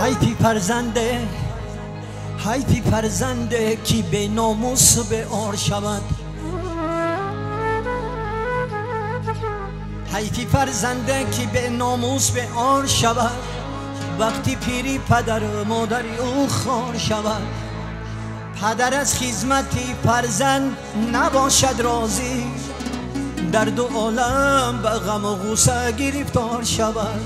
حیفی فرزنده کی به ناموس به آر شود، حیفی فرزنده کی به ناموس به آر شود، وقتی پیری پدر و مادری او خوار شود. پدر از خدمتی فرزند نباشد راضی، در دو عالم به غم و غصه گرفتار شود.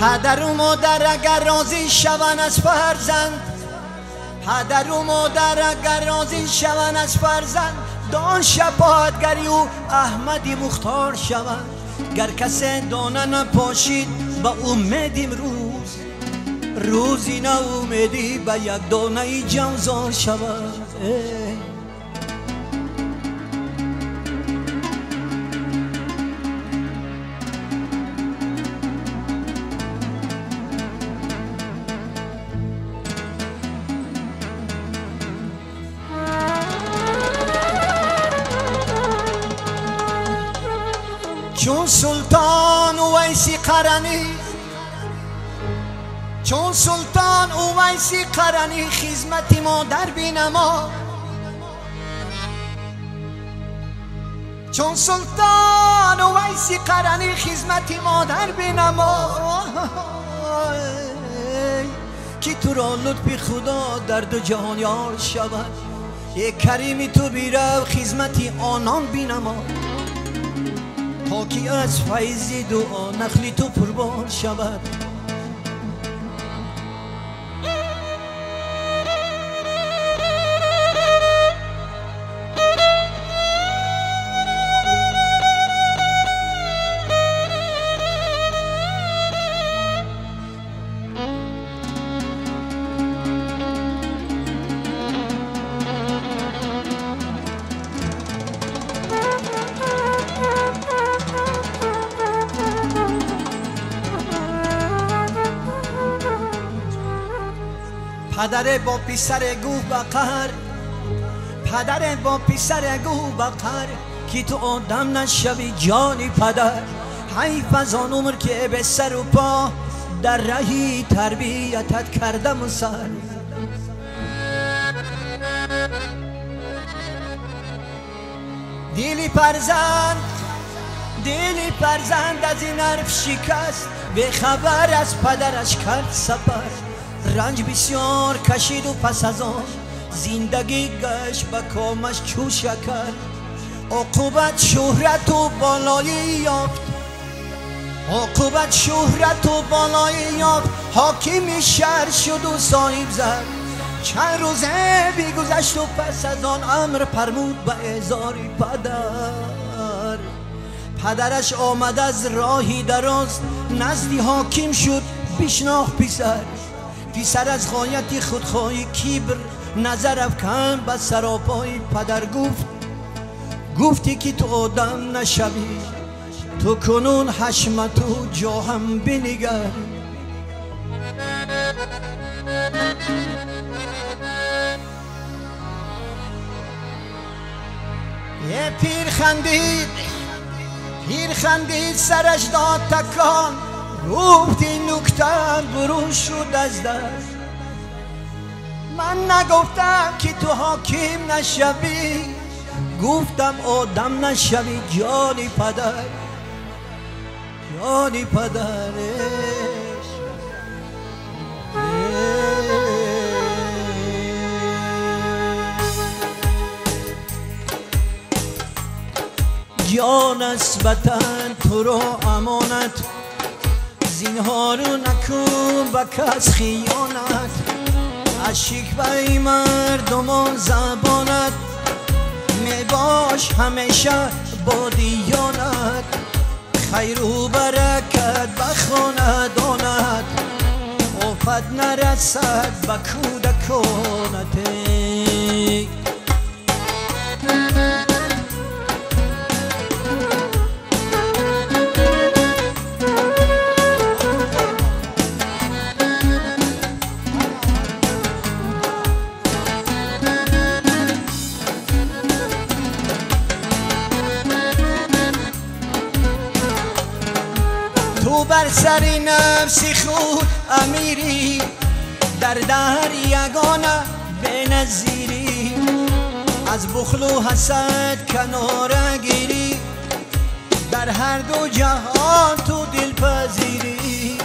پدر و مادر اگر راضی شوند از فرزند، پدر و مادر اگر راضی شوند از فرزند، دان شفاعتگری و احمدی مختار شود. گر کسی دانه نپاشید به امید روزی ناامیدی به یک دانه جوزار شود. چون سلطان اویسی قرنی، چون سلطان اویسی قرنی خدمت مادر بینما، چون سلطان اویسی قرنی خدمت مادر بینما، کی تو را لطف خدا در دو جهان یار شود. یک کریمی تو بیرو خدمت آنان بینما، تا کی از فیض دعا نخلی تو پربار شود. پدر با پسر گو بقر، پدر با پسر گو بقر، کی تو آدم نشوی جانی پدر. حیف از آن عمر که به سر و پا در رهی تربیتت کردم سر. دلی فرزند از این حرف شکست، به خبر از پدرش کرد سفر. رنج بسیار کشید و پس از آن زندگی گشت به کامش چو شکر. عقوبت شهرت و بالایی یافت، عقوبت شهرت و بالایی یافت، حاکم شهر شد و صاحب زر. چند روزه بیگذشت و پس از آن امر فرمود به احضار پدر. پدرش آمد از راهی دراز، نزدی حاکم شد بشناخت پسر. پسر از غایت خودخواهی کبر نظر افکن به سراپای پدر گفتی که تو آدم نشوی، تو کنون حشمت و جاهم بنگر. یه پیر خندید سرش داد تکان، گفتی نکتن برون شد از دست. من نگفتم که تو حاکم نشوی، گفتم آدم نشوی جانی پدر، جانی پدرش. جان است وطن تو را امانت، زینهار نکن با کس خیانت. از شکوه مردمان زبانت، میباش همیشه با دیانت. خیر و برکت به خاندانت، آفت نرسد به کودکانت. بر سر نفسی خود امیری در دهر یگانه به نظیری از بخل و حسد کناره گیری در هر دو جهان تو دل پذیری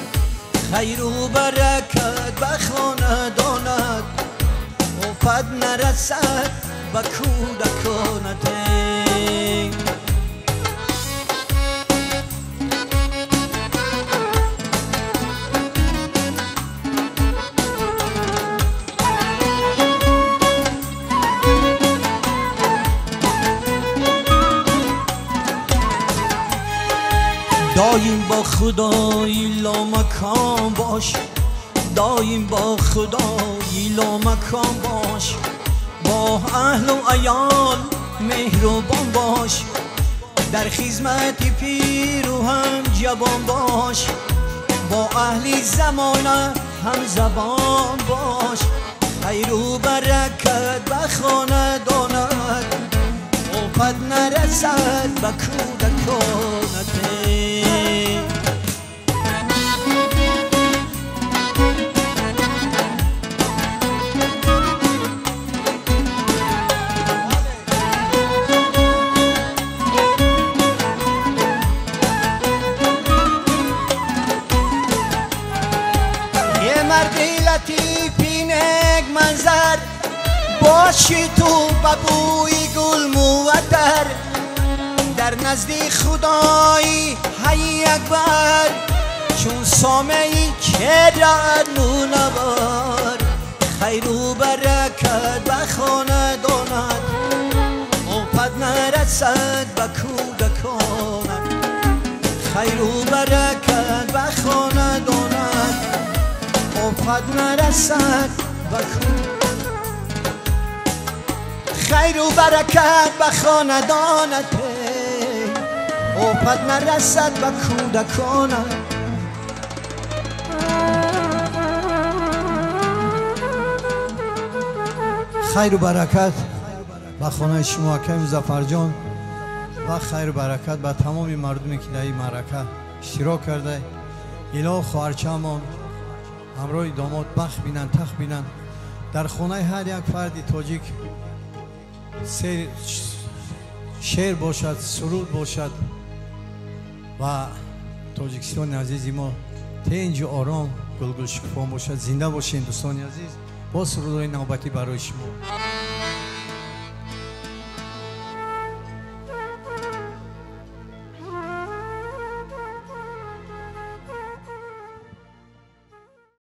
خیر و برکت به خاندانت افت نرسد به کودکانت دایم با خدای لامکان باش دایم با خدای لامکان باش با اهل و عیال مهربان باش در خدمت پیر و هم جوان باش با اهل زمانه هم زبان باش خیر و برکت به خاندانت افت نرسد به کودکانت مردی لطیفی نگ منظر باشی تو ببوی گل موتر در نزدی خدایی حی اکبر چون سامهی که رد مونوار خیر و برکت به خاندانت افت نرسد به کودکانت خیر و برکت به خاندانت افت نرسد به خیر و برکت به خاندانت افت نرسد به کودکانت خیر و برکت به خانه شما که مظفر جان و خیر و برکت به تمام مردمی که در این معرکه اشتراک کرده اله خواهرچه‌مان همراه داماد بخت بینن تخت بینن در خانه هر یک فردی تاجیک شعر باشد سرود باشد و تاجیکستان عزیزی ما تنج آرام گلگل شکوفان باشد زنده باشین دوستان عزیز با سرودهای نوبتی برای شما